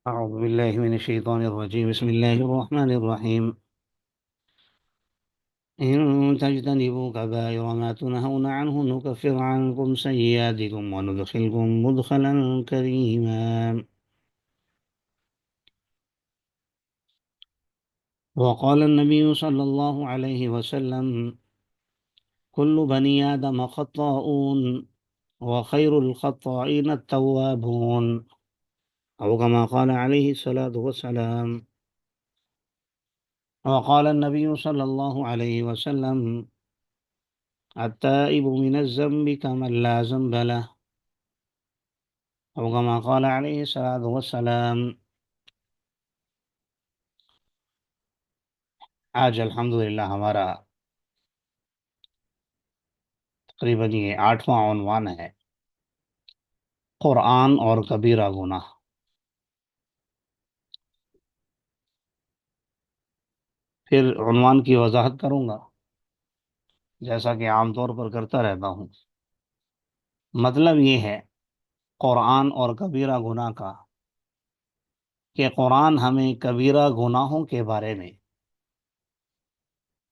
أعوذ بالله من الشيطان الرجيم. بسم الله الرحمن الرحيم. إن تجتنبوا كبائر ما تنهون عنه نكفر عنكم سيئاتكم وندخلكم مدخلا كريما. وقال النبي صلى الله عليه وسلم: كل بني آدم خطاؤون وخير الخطائين التوابون، أو كما قال عليه الصلاة والسلام. وقال النبي صلى الله عليه وسلم: التائب من الذنب كمن لا ذنب له، أو كما قال عليه الصلاة والسلام. آج الحمدللہ ہمارا تقریباً یہ 8واں عنوان ہے، قرآن اور کبیرہ گناہ۔ پھر عنوان کی وضاحت کروں گا جیسا کہ عام طور پر کرتا رہتا ہوں۔ مطلب یہ ہے قرآن اور کبیرہ گناہ کا کہ قرآن ہمیں کبیرہ گناہوں کے بارے میں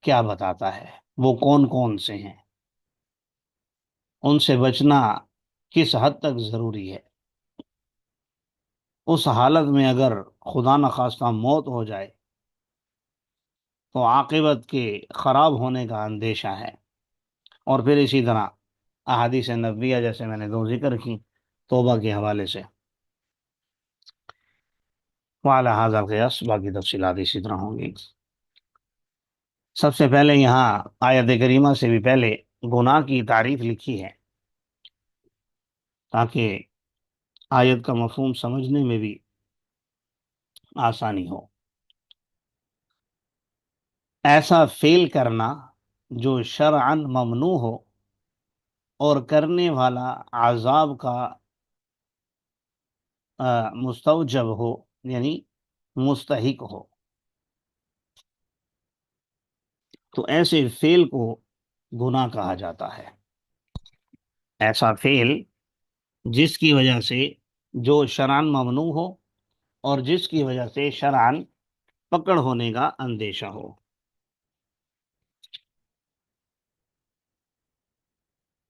کیا بتاتا ہے، وہ کون کون سے ہیں، ان سے بچنا کس حد تک ضروری ہے، اس حالت میں اگر خدا نخواستہ موت ہو جائے تو عاقبت کے خراب ہونے کا اندیشہ ہے، اور پھر اسی طرح احادیث نبویہ جیسے میں نے دو ذکر کی توبہ کے حوالے سے، وعلی ھذا القیاس باقی تفصیلات اسی طرح ہوں گی۔ سب سے پہلے یہاں آیت کریمہ سے بھی پہلے گناہ کی تعریف لکھی ہے تاکہ آیت کا مفہوم سمجھنے میں بھی آسانی ہو۔ ایسا فعل کرنا جو شرعاً ممنوع ہو اور کرنے والا عذاب کا مستوجب ہو، یعنی مستحق ہو، تو ایسے فعل کو گناہ کہا جاتا ہے۔ ایسا فعل جس کی وجہ سے جو شرعاً ممنوع ہو اور جس کی وجہ سے شرعاً پکڑ ہونے کا اندیشہ ہو۔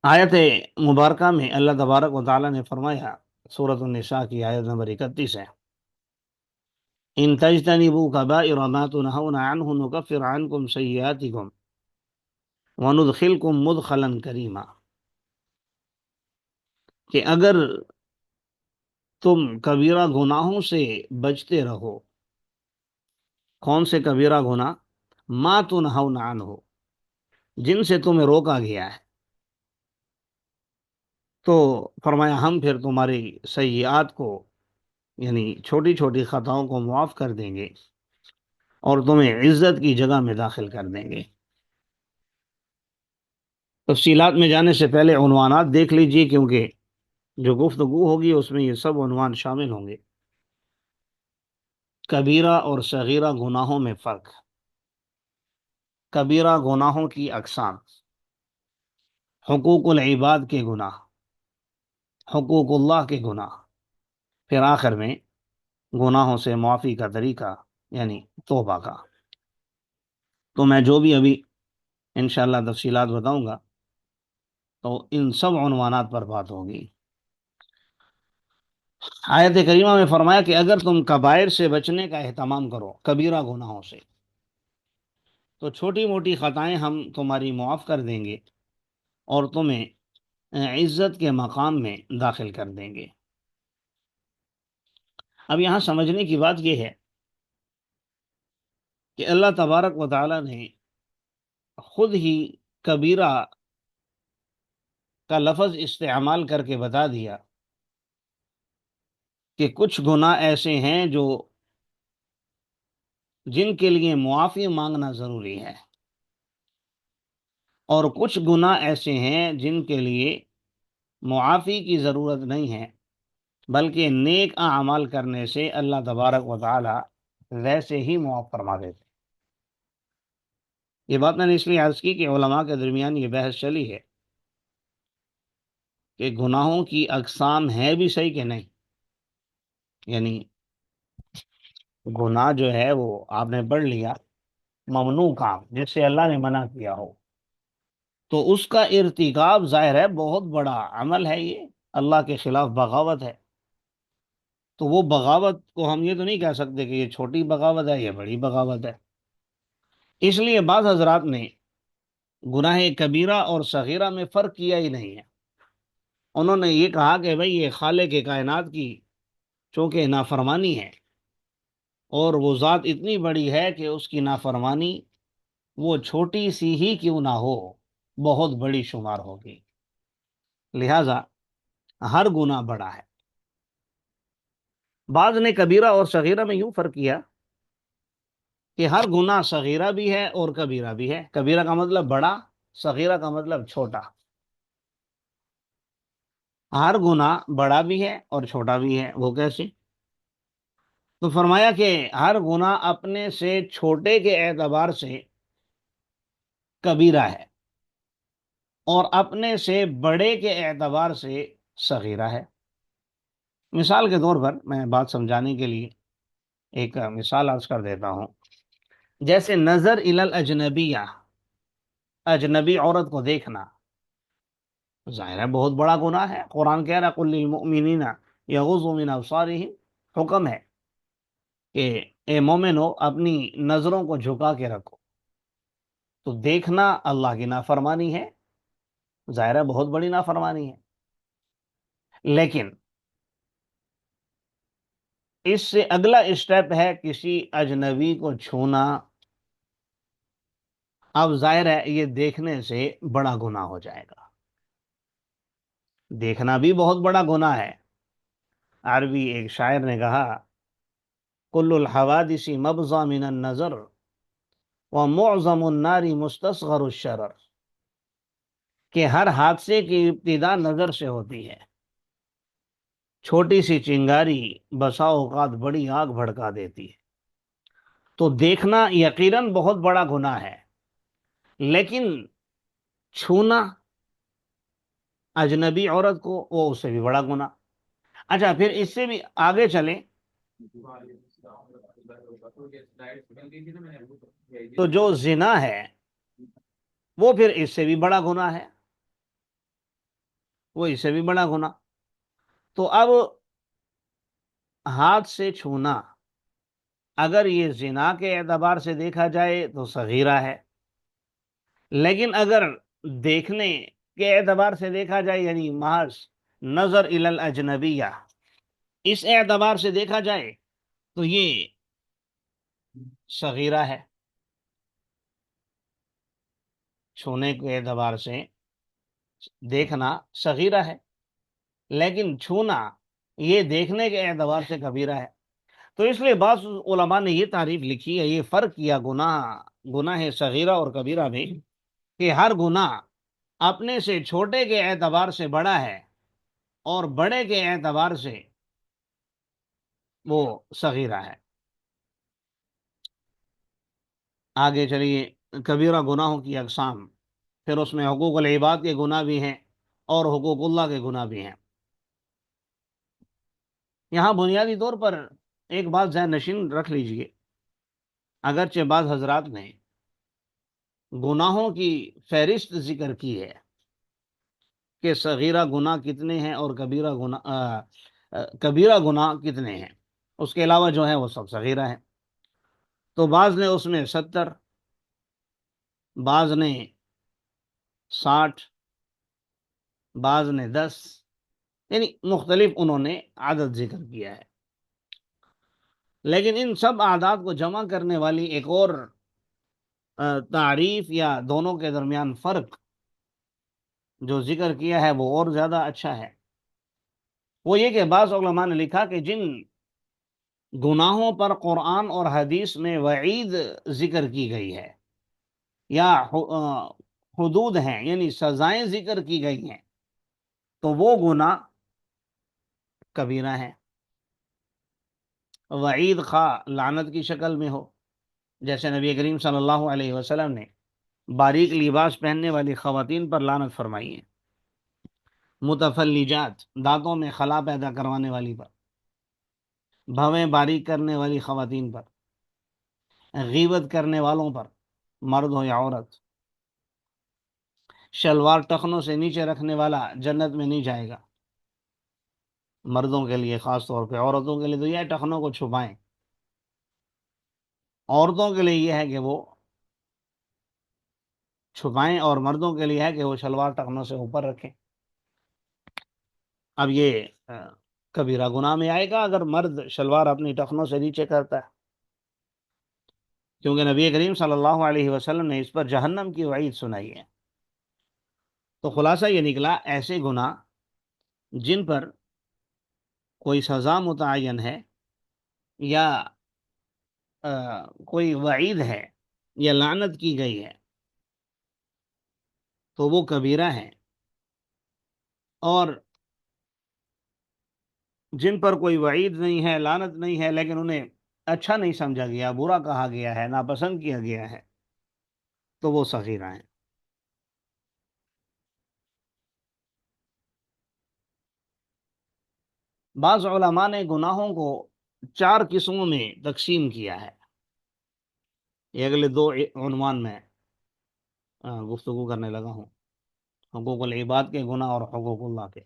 آیت مبارکہ میں اللہ تبارک و تعالیٰ نے فرمایا، سورۃ النساء کی آیت نمبر 31 ہے، ان تجتنبوا کبائر ما تنہون عنہ نکفر عنکم سیئاتکم وندخلکم مدخلا کریما، کہ اگر تم کبیرہ گناہوں سے بچتے رہو۔ کون سے کبیرہ گناہ؟ ما تنہون عنہ، جن سے تمہیں روکا گیا ہے، تو فرمایا ہم پھر تمہاری سیئات کو، یعنی چھوٹی چھوٹی خطاؤں کو معاف کر دیں گے اور تمہیں عزت کی جگہ میں داخل کر دیں گے۔ تفصیلات میں جانے سے پہلے عنوانات دیکھ لیجئے، کیونکہ جو گفتگو ہوگی اس میں یہ سب عنوان شامل ہوں گے۔ کبیرہ اور صغیرہ گناہوں میں فرق، کبیرہ گناہوں کی اقسام، حقوق العباد کے گناہ، حقوق اللہ کے گناہ، پھر آخر میں گناہوں سے معافی کا طریقہ یعنی توبہ کا۔ تو میں جو بھی ابھی انشاءاللہ تفصیلات بتاؤں گا تو ان سب عنوانات پر بات ہوگی۔ آیت کریمہ میں فرمایا کہ اگر تم کبائر سے بچنے کا اہتمام کرو، کبیرہ گناہوں سے، تو چھوٹی موٹی خطائیں ہم تمہاری معاف کر دیں گے اور تمہیں عزت کے مقام میں داخل کر دیں گے۔ اب یہاں سمجھنے کی بات یہ ہے کہ اللہ تبارک و تعالی نے خود ہی کبیرہ کا لفظ استعمال کر کے بتا دیا کہ کچھ گناہ ایسے ہیں جو جن کے لیے معافی مانگنا ضروری ہے، اور کچھ گناہ ایسے ہیں جن کے لیے معافی کی ضرورت نہیں ہے، بلکہ نیک اعمال کرنے سے اللہ تبارک و تعالی ویسے ہی معاف فرما دیتے۔ یہ بات میں نے اس لیے عرض کی کہ علماء کے درمیان یہ بحث چلی ہے کہ گناہوں کی اقسام ہے بھی صحیح کہ نہیں، یعنی گناہ جو ہے وہ آپ نے پڑھ لیا، ممنوع کام جس سے اللہ نے منع کیا ہو، تو اس کا ارتکاب ظاہر ہے بہت بڑا عمل ہے، یہ اللہ کے خلاف بغاوت ہے۔ تو وہ بغاوت کو ہم یہ تو نہیں کہہ سکتے کہ یہ چھوٹی بغاوت ہے، یہ بڑی بغاوت ہے۔ اس لیے بعض حضرات نے گناہ کبیرہ اور صغیرہ میں فرق کیا ہی نہیں ہے۔ انہوں نے یہ کہا کہ بھئی یہ خالق کائنات کی چونکہ نافرمانی ہے، اور وہ ذات اتنی بڑی ہے کہ اس کی نافرمانی وہ چھوٹی سی ہی کیوں نہ ہو بہت بڑی شمار ہوگی، لہذا ہر گناہ بڑا ہے۔ بعض نے کبیرہ اور صغیرہ میں یوں فرق کیا کہ ہر گناہ صغیرہ بھی ہے اور کبیرہ بھی ہے۔ کبیرہ کا مطلب بڑا، صغیرہ کا مطلب چھوٹا۔ ہر گناہ بڑا بھی ہے اور چھوٹا بھی ہے، وہ کیسے؟ تو فرمایا کہ ہر گناہ اپنے سے چھوٹے کے اعتبار سے کبیرہ ہے، اور اپنے سے بڑے کے اعتبار سے صغیرہ ہے۔ مثال کے طور پر میں بات سمجھانے کے لیے ایک مثال عرض کر دیتا ہوں۔ جیسے نظر الی الاجنبیہ، اجنبی عورت کو دیکھنا، ظاہر ہے بہت بڑا گناہ ہے۔ قرآن کہہ رہا قل للمؤمنین یغضوا من ابصارہم، حکم ہے کہ اے مومنو اپنی نظروں کو جھکا کے رکھو۔ تو دیکھنا اللہ کی نافرمانی ہے، ظاہر ہے بہت بڑی نافرمانی ہے۔ لیکن اس سے اگلا اسٹیپ ہے کسی اجنبی کو چھونا، اب ظاہر ہے یہ دیکھنے سے بڑا گناہ ہو جائے گا۔ دیکھنا بھی بہت بڑا گناہ ہے۔ عربی ایک شاعر نے کہا کل الحوادث مبضى من النظر ومعظم النار مستصغر الشرر، کہ ہر حادثے کی ابتدا نظر سے ہوتی ہے، چھوٹی سی چنگاری بسا اوقات بڑی آگ بھڑکا دیتی ہے۔ تو دیکھنا یقیناً بہت بڑا گناہ ہے، لیکن چھونا اجنبی عورت کو وہ اس سے بھی بڑا گناہ۔ اچھا پھر اس سے بھی آگے چلیں تو جو زنا ہے وہ پھر اس سے بھی بڑا گناہ ہے، وہ اس سے بھی بڑا گناہ۔ تو اب ہاتھ سے چھونا اگر یہ زنا کے اعتبار سے دیکھا جائے تو صغیرہ ہے، لیکن اگر دیکھنے کے اعتبار سے دیکھا جائے یعنی محض نظر الی الاجنبیہ، اس اعتبار سے دیکھا جائے تو یہ صغیرہ ہے۔ چھونے کے اعتبار سے دیکھنا صغیرہ ہے، لیکن چھونا یہ دیکھنے کے اعتبار سے کبیرہ ہے۔ تو اس لیے بعض علماء نے یہ تعریف لکھی ہے، یہ فرق کیا گناہ صغیرہ اور کبیرہ میں، کہ ہر گناہ اپنے سے چھوٹے کے اعتبار سے بڑا ہے اور بڑے کے اعتبار سے وہ صغیرہ ہے۔ آگے چلیے، کبیرہ گناہوں کی اقسام، پھر اس میں حقوق العباد کے گناہ بھی ہیں اور حقوق اللہ کے گناہ بھی ہیں۔ یہاں بنیادی طور پر ایک بات ذہن نشین رکھ لیجئے، اگرچہ بعض حضرات نے گناہوں کی فہرست ذکر کی ہے کہ صغیرہ گناہ کتنے ہیں اور کبیرہ گناہ کتنے ہیں، اس کے علاوہ جو ہیں وہ سب صغیرہ ہیں، تو بعض نے اس میں 70، بعض نے 60، بعض نے 10، یعنی مختلف انہوں نے عدد ذکر کیا ہے۔ لیکن ان سب اعداد کو جمع کرنے والی ایک اور تعریف یا دونوں کے درمیان فرق جو ذکر کیا ہے وہ اور زیادہ اچھا ہے۔ وہ یہ کہ بعض علماء نے لکھا کہ جن گناہوں پر قرآن اور حدیث میں وعید ذکر کی گئی ہے یا حدود ہیں یعنی سزائیں ذکر کی گئی ہیں، تو وہ گناہ کبیرہ ہیں۔ وعید خواہ لعنت کی شکل میں ہو، جیسے نبی کریم صلی اللہ علیہ وسلم نے باریک لباس پہننے والی خواتین پر لعنت فرمائی ہے، متفلجات دانتوں میں خلا پیدا کروانے والی پر، بھویں باریک کرنے والی خواتین پر، غیبت کرنے والوں پر، مرد ہو یا عورت، شلوار ٹخنوں سے نیچے رکھنے والا جنت میں نہیں جائے گا، مردوں کے لیے خاص طور پہ، عورتوں کے لیے تو یہ ہے ٹخنوں کو چھپائیں، عورتوں کے لیے یہ ہے کہ وہ چھپائیں، اور مردوں کے لیے ہے کہ وہ شلوار ٹخنوں سے اوپر رکھیں۔ اب یہ کبیرہ گناہ میں آئے گا اگر مرد شلوار اپنی ٹخنوں سے نیچے کرتا ہے، کیونکہ نبی کریم صلی اللہ علیہ وسلم نے اس پر جہنم کی وعید سنائی ہے۔ تو خلاصہ یہ نکلا، ایسے گناہ جن پر کوئی سزا متعین ہے یا کوئی وعید ہے یا لعنت کی گئی ہے تو وہ کبیرہ ہیں، اور جن پر کوئی وعید نہیں ہے، لعنت نہیں ہے، لیکن انہیں اچھا نہیں سمجھا گیا، برا کہا گیا ہے، ناپسند کیا گیا ہے، تو وہ صغیرہ ہیں۔ بعض علماء نے گناہوں کو 4 قسموں میں تقسیم کیا ہے، یہ اگلے 2 عنوان میں گفتگو کرنے لگا ہوں، حقوق العباد کے گناہ اور حقوق اللہ کے۔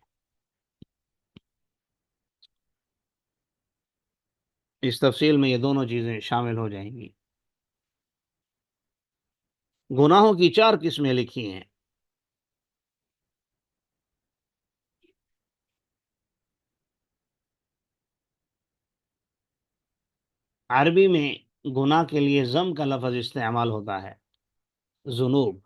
اس تفصیل میں یہ دونوں چیزیں شامل ہو جائیں گی۔ گناہوں کی 4 قسمیں لکھی ہیں۔ عربی میں گناہ کے لیے ذم کا لفظ استعمال ہوتا ہے، ذنوب۔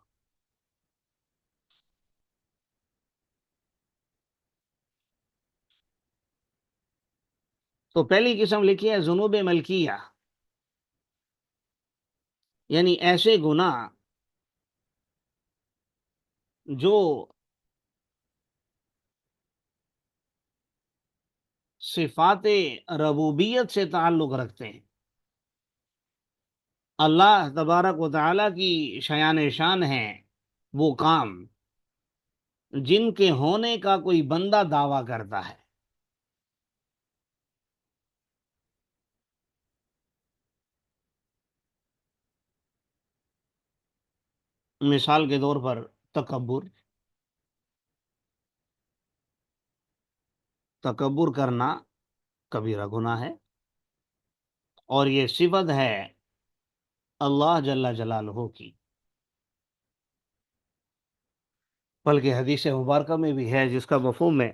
تو پہلی قسم لکھی ہے ذنوب ملکیہ، یعنی ایسے گناہ جو صفات ربوبیت سے تعلق رکھتے ہیں، اللہ تبارک و تعالیٰ کی شیان شان ہیں وہ کام جن کے ہونے کا کوئی بندہ دعویٰ کرتا ہے۔ مثال کے طور پر تکبر، تکبر کرنا کبیرہ گناہ ہے، اور یہ صفت ہے اللہ جل جلالہ کی، بلکہ حدیث مبارکہ میں بھی ہے جس کا مفہوم ہے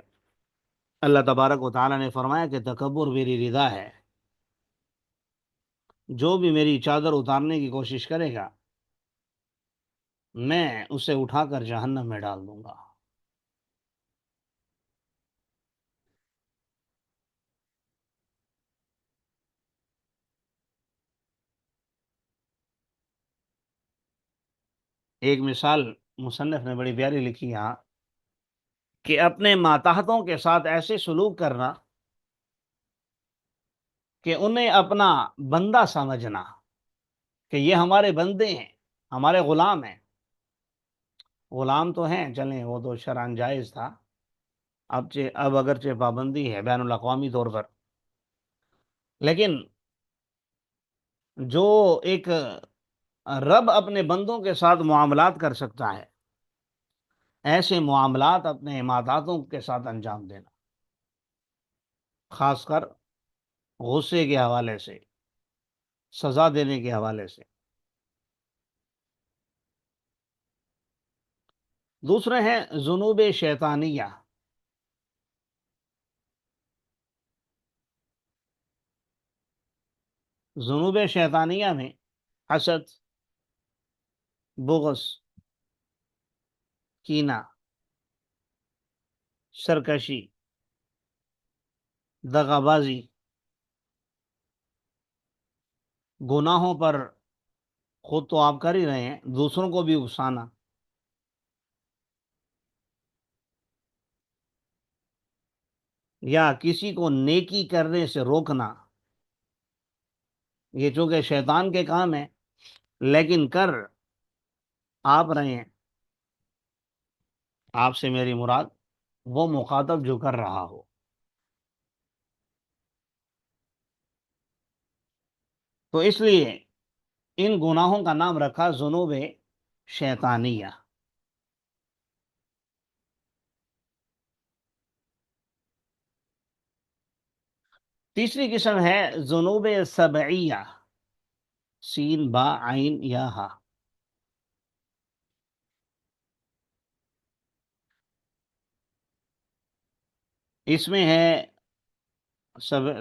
اللہ تبارک و تعالیٰ نے فرمایا کہ تکبر میری رضا ہے، جو بھی میری چادر اتارنے کی کوشش کرے گا میں اسے اٹھا کر جہنم میں ڈال دوں گا۔ ایک مثال مصنف نے بڑی پیاری لکھی یہاں کہ اپنے ماتحتوں کے ساتھ ایسے سلوک کرنا کہ انہیں اپنا بندہ سمجھنا، کہ یہ ہمارے بندے ہیں، ہمارے غلام ہیں۔ غلام تو ہیں، چلیں وہ تو شرعاً جائز تھا، اب اگرچہ پابندی ہے بین الاقوامی طور پر، لیکن جو ایک رب اپنے بندوں کے ساتھ معاملات کر سکتا ہے، ایسے معاملات اپنے ماتحتوں کے ساتھ انجام دینا، خاص کر غصے کے حوالے سے، سزا دینے کے حوالے سے۔ دوسرے ہیں ذنوب شیطانیہ۔ ذنوب شیطانیہ میں حسد، بغض، کینہ، سرکشی، دغا بازی، گناہوں پر خود تو آپ کر ہی رہے ہیں، دوسروں کو بھی اکسانا، یا کسی کو نیکی کرنے سے روکنا، یہ چونکہ شیطان کے کام ہے لیکن کر آپ رہے ہیں۔ آپ سے میری مراد وہ مخاطب جو کر رہا ہو۔ تو اس لیے ان گناہوں کا نام رکھا ذنوب شیطانیہ۔ تیسری قسم ہے ذنوب سبعیہ، سین با عین یا ہا۔ اس میں ہے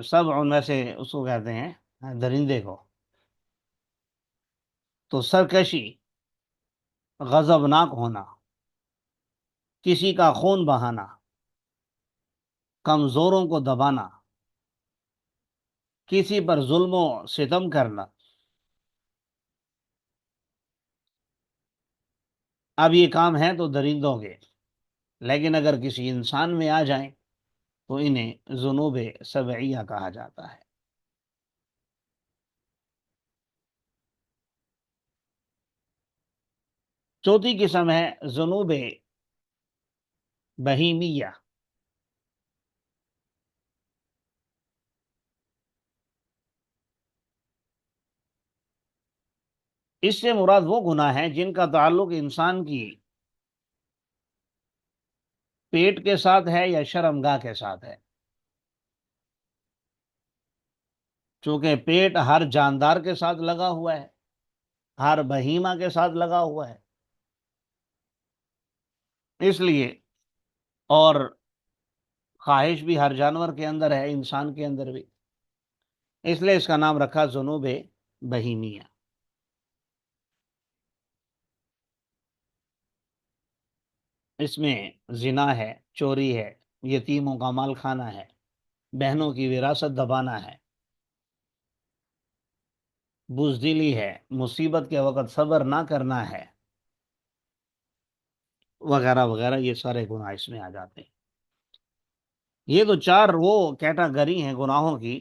سبع میں سے اس کو کہتے ہیں درندے کو، تو سرکشی، غضبناک ہونا، کسی کا خون بہانا، کمزوروں کو دبانا، کسی پر ظلم و ستم کرنا۔ اب یہ کام ہے تو درندوں کے، لیکن اگر کسی انسان میں آ جائیں تو انہیں ذنوب سبعیہ کہا جاتا ہے۔ چوتھی قسم ہے ذنوب بہیمیہ۔ اس سے مراد وہ گناہ ہیں جن کا تعلق انسان کی پیٹ کے ساتھ ہے یا شرمگاہ کے ساتھ ہے، چونکہ پیٹ ہر جاندار کے ساتھ لگا ہوا ہے، ہر بہیمہ کے ساتھ لگا ہوا ہے، اس لیے، اور خواہش بھی ہر جانور کے اندر ہے، انسان کے اندر بھی، اس لیے اس کا نام رکھا ذنوب بہیمیہ۔ اس میں زنا ہے، چوری ہے، یتیموں کا مال کھانا ہے، بہنوں کی وراثت دبانا ہے، بزدلی ہے، مصیبت کے وقت صبر نہ کرنا ہے، وغیرہ وغیرہ، یہ سارے گناہ اس میں آ جاتے ہیں۔ یہ تو چار وہ کیٹاگری ہیں گناہوں کی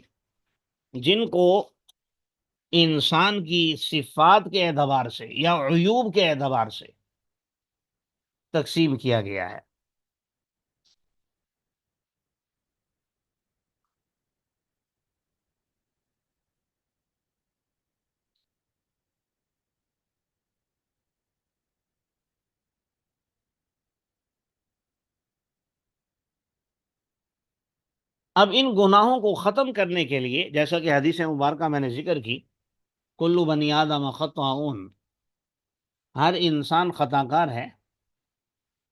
جن کو انسان کی صفات کے اعتبار سے یا عیوب کے اعتبار سے تقسیم کیا گیا ہے۔ اب ان گناہوں کو ختم کرنے کے لیے، جیسا کہ حدیث مبارکہ میں نے ذکر کی، کل بنی آدم خطاؤن، ہر انسان خطا کار ہے،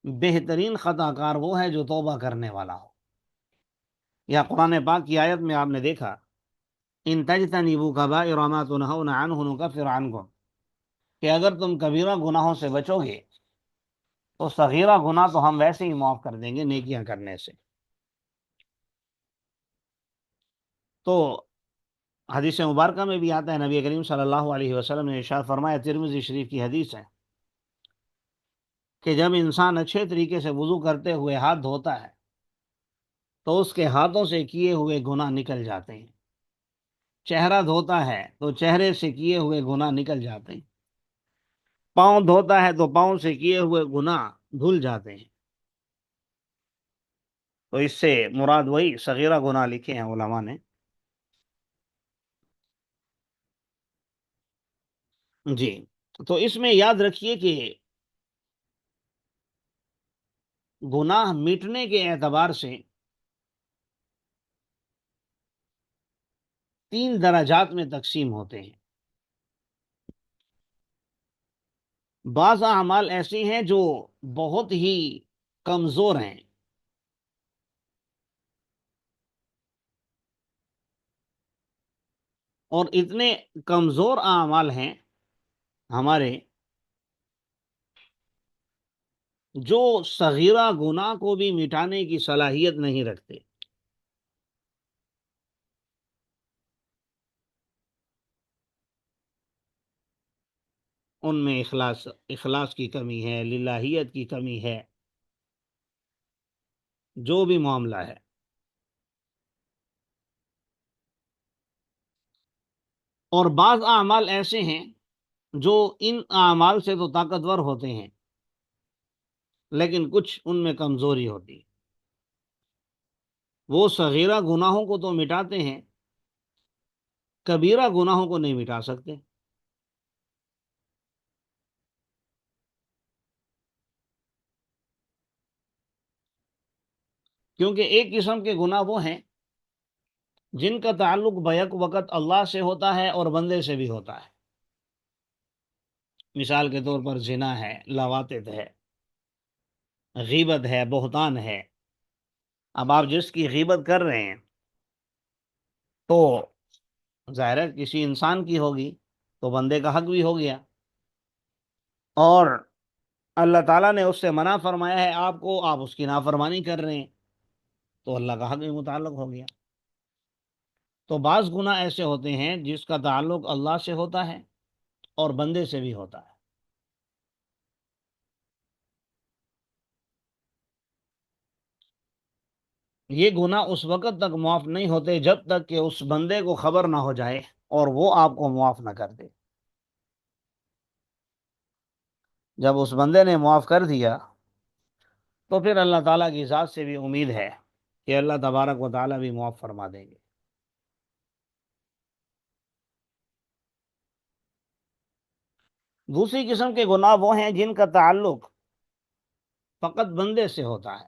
بہترین خطا کار وہ ہے جو توبہ کرنے والا ہو۔ یا قرآن پاک کی آیت میں آپ نے دیکھا، ان تجتنبوا کبائر ما تنہون عنہ نکفر عنکم، کہ اگر تم کبیرہ گناہوں سے بچو گے تو صغیرہ گناہ تو ہم ویسے ہی معاف کر دیں گے نیکیاں کرنے سے۔ تو حدیث مبارکہ میں بھی آتا ہے، نبی کریم صلی اللہ علیہ وسلم نے ارشاد فرمایا، ترمذی شریف کی حدیث ہے، کہ جب انسان اچھے طریقے سے وضو کرتے ہوئے ہاتھ دھوتا ہے تو اس کے ہاتھوں سے کیے ہوئے گناہ نکل جاتے ہیں، چہرہ دھوتا ہے تو چہرے سے کیے ہوئے گناہ نکل جاتے ہیں، پاؤں دھوتا ہے تو پاؤں سے کیے ہوئے گناہ دھل جاتے ہیں۔ تو اس سے مراد وہی صغیرہ گناہ لکھے ہیں علماء نے۔ جی، تو اس میں یاد رکھیے کہ گناہ مٹنے کے اعتبار سے تین درجات میں تقسیم ہوتے ہیں۔ بعض اعمال ایسے ہیں جو بہت ہی کمزور ہیں، اور اتنے کمزور اعمال ہیں ہمارے جو صغیرہ گناہ کو بھی مٹانے کی صلاحیت نہیں رکھتے۔ ان میں اخلاص کی کمی ہے، للہیت کی کمی ہے، جو بھی معاملہ ہے۔ اور بعض اعمال ایسے ہیں جو ان اعمال سے تو طاقتور ہوتے ہیں لیکن کچھ ان میں کمزوری ہوتی ہے۔ وہ صغیرہ گناہوں کو تو مٹاتے ہیں کبیرہ گناہوں کو نہیں مٹا سکتے، کیونکہ ایک قسم کے گناہ وہ ہیں جن کا تعلق بیک وقت اللہ سے ہوتا ہے اور بندے سے بھی ہوتا ہے۔ مثال کے طور پر زنا ہے، لواطت ہے، غیبت ہے، بہتان ہے۔ اب آپ جس کی غیبت کر رہے ہیں تو ظاہر ہے کسی انسان کی ہوگی، تو بندے کا حق بھی ہو گیا، اور اللہ تعالیٰ نے اس سے منع فرمایا ہے آپ کو، آپ اس کی نافرمانی کر رہے ہیں، تو اللہ کا حق بھی متعلق ہو گیا۔ تو بعض گناہ ایسے ہوتے ہیں جس کا تعلق اللہ سے ہوتا ہے اور بندے سے بھی ہوتا ہے۔ یہ گناہ اس وقت تک معاف نہیں ہوتے جب تک کہ اس بندے کو خبر نہ ہو جائے اور وہ آپ کو معاف نہ کر دے۔ جب اس بندے نے معاف کر دیا تو پھر اللہ تعالیٰ کی ذات سے بھی امید ہے کہ اللہ تبارک و تعالیٰ بھی معاف فرما دیں گے۔ دوسری قسم کے گناہ وہ ہیں جن کا تعلق فقط بندے سے ہوتا ہے۔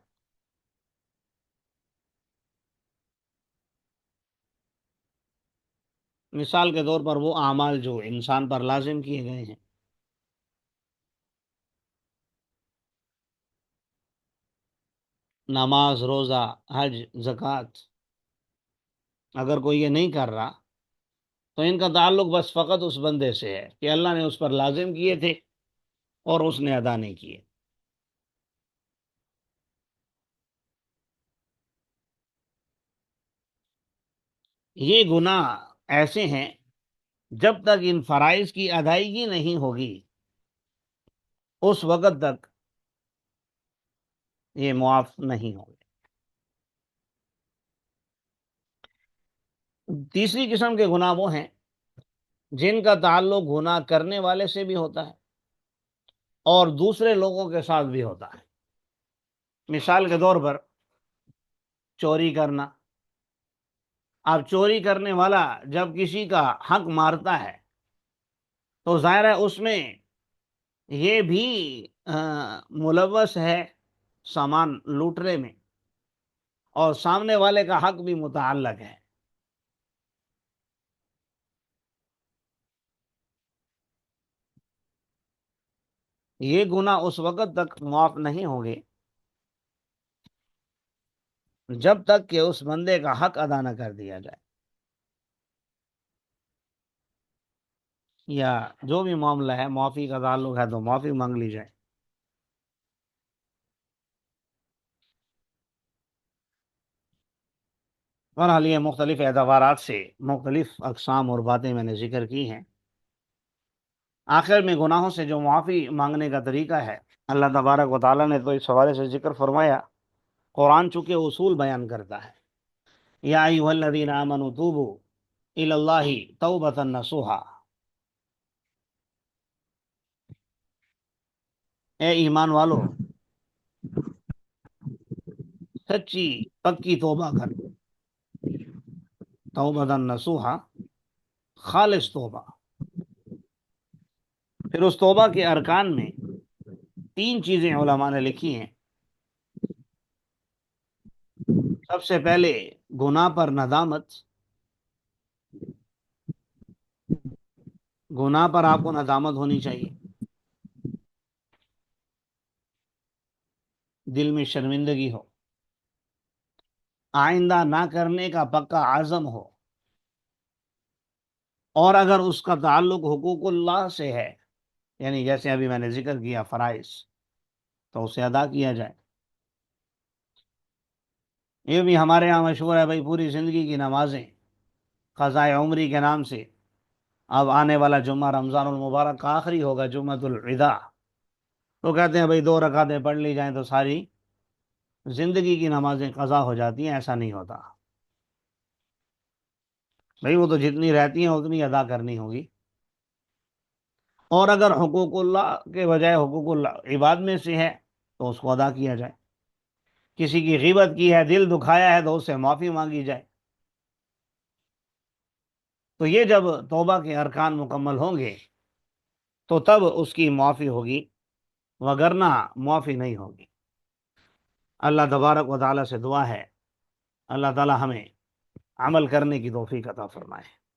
مثال کے طور پر وہ اعمال جو انسان پر لازم کیے گئے ہیں، نماز، روزہ، حج، زکوٰۃ، اگر کوئی یہ نہیں کر رہا تو ان کا تعلق بس فقط اس بندے سے ہے کہ اللہ نے اس پر لازم کیے تھے اور اس نے ادا نہیں کیے۔ یہ گناہ ایسے ہیں جب تک ان فرائض کی ادائیگی نہیں ہوگی اس وقت تک یہ معاف نہیں ہوگے۔ تیسری قسم کے گناہ وہ ہیں جن کا تعلق گناہ کرنے والے سے بھی ہوتا ہے اور دوسرے لوگوں کے ساتھ بھی ہوتا ہے۔ مثال کے طور پر چوری کرنا۔ اب چوری کرنے والا جب کسی کا حق مارتا ہے تو ظاہر ہے اس میں یہ بھی ملوث ہے سامان لوٹنے میں، اور سامنے والے کا حق بھی متعلق ہے۔ یہ گناہ اس وقت تک معاف نہیں ہوں گے جب تک کہ اس بندے کا حق ادا نہ کر دیا جائے، یا جو بھی معاملہ ہے معافی کا تعلق ہے تو معافی مانگ لی جائے۔ بہرحال یہ مختلف اعتبارات سے مختلف اقسام اور باتیں میں نے ذکر کی ہیں۔ آخر میں گناہوں سے جو معافی مانگنے کا طریقہ ہے، اللہ تبارک و تعالیٰ نے تو اس حوالے سے ذکر فرمایا۔ قرآن چونکہ اصول بیان کرتا ہے، یا ایھا الذین آمنوا توبوا الی اللہ توبۃ نصوحا، اے ایمان والو سچی پکی توبہ کر، توبۃ نصوحا، خالص توبہ۔ پھر اس توبہ کے ارکان میں تین چیزیں علماء نے لکھی ہیں۔ سب سے پہلے گناہ پر ندامت۔ گناہ پر آپ کو ندامت ہونی چاہیے، دل میں شرمندگی ہو، آئندہ نہ کرنے کا پکا عزم ہو، اور اگر اس کا تعلق حقوق اللہ سے ہے، یعنی جیسے ابھی میں نے ذکر کیا فرائض، تو اسے ادا کیا جائے۔ یہ بھی ہمارے یہاں مشہور ہے بھائی، پوری زندگی کی نمازیں قضاء عمری کے نام سے، اب آنے والا جمعہ رمضان المبارک کا آخری ہوگا، جمعۃ الوداع، تو کہتے ہیں بھائی 2 رکعتیں پڑھ لی جائیں تو ساری زندگی کی نمازیں قضا ہو جاتی ہیں۔ ایسا نہیں ہوتا بھائی، وہ تو جتنی رہتی ہیں اتنی ادا کرنی ہوگی، اور اگر حقوق اللہ کے بجائے حقوق اللہ عباد میں سے ہے تو اس کو ادا کیا جائے۔ کسی کی غیبت کی ہے، دل دکھایا ہے، تو اس سے معافی مانگی جائے۔ تو یہ جب توبہ کے ارکان مکمل ہوں گے تو تب اس کی معافی ہوگی، وگرنہ معافی نہیں ہوگی۔ اللہ تبارک و تعالیٰ سے دعا ہے اللہ تعالیٰ ہمیں عمل کرنے کی توفیق عطا فرمائے۔